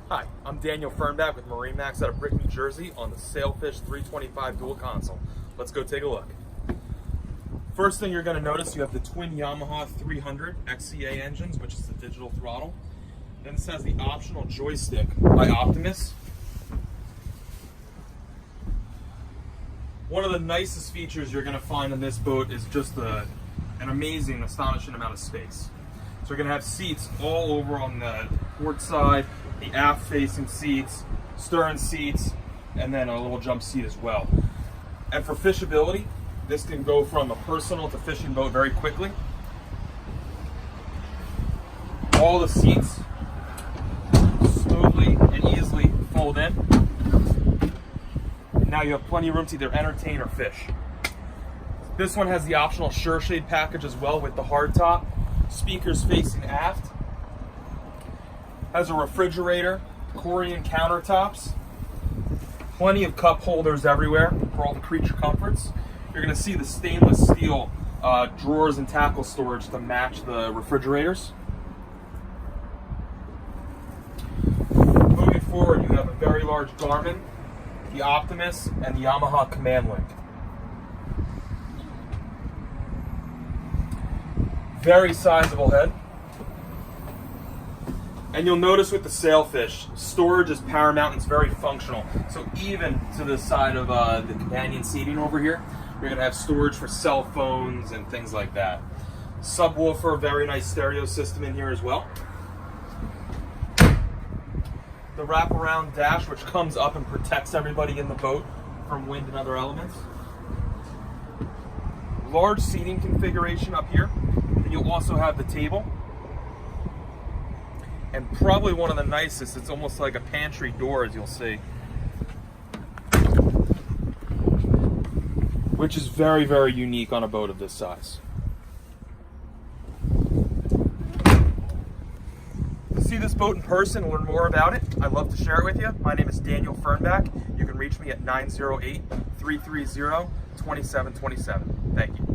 Hi, I'm Daniel Fernback with MarineMax out of Brick, New Jersey on the Sailfish 325 dual console. Let's go take a look. First thing you're going to notice, you have the twin Yamaha 300 XCA engines, which is the digital throttle. Then this has the optional joystick by Optimus. One of the nicest features you're going to find in this boat is just an amazing, astonishing amount of space. So you're going to have seats all over on the port side, the aft facing seats, stern seats, and then a little jump seat as well. And for fishability, this can go from a personal to fishing boat very quickly. All the seats smoothly and easily fold in. And now you have plenty of room to either entertain or fish. This one has the optional Sure Shade package as well with the hard top. Speakers facing aft. Has a refrigerator, Corian countertops. Plenty of cup holders everywhere for all the creature comforts. You're going to see the stainless steel drawers and tackle storage to match the refrigerators. Moving forward, you have a very large Garmin, the Optimus, and the Yamaha Command Link. Very sizable head. And you'll notice with the Sailfish, storage is paramount and it's very functional. So even to the side of the companion seating over here, you're going to have storage for cell phones and things like that. Subwoofer, very nice stereo system in here as well. The wraparound dash, which comes up and protects everybody in the boat from wind and other elements. Large seating configuration up here. And you'll also have the table. And probably one of the nicest, it's almost like a pantry door, as you'll see. Which is very, very unique on a boat of this size. To see this boat in person and learn more about it, I'd love to share it with you. My name is Daniel Fernback. You can reach me at 908-330-2727. Thank you.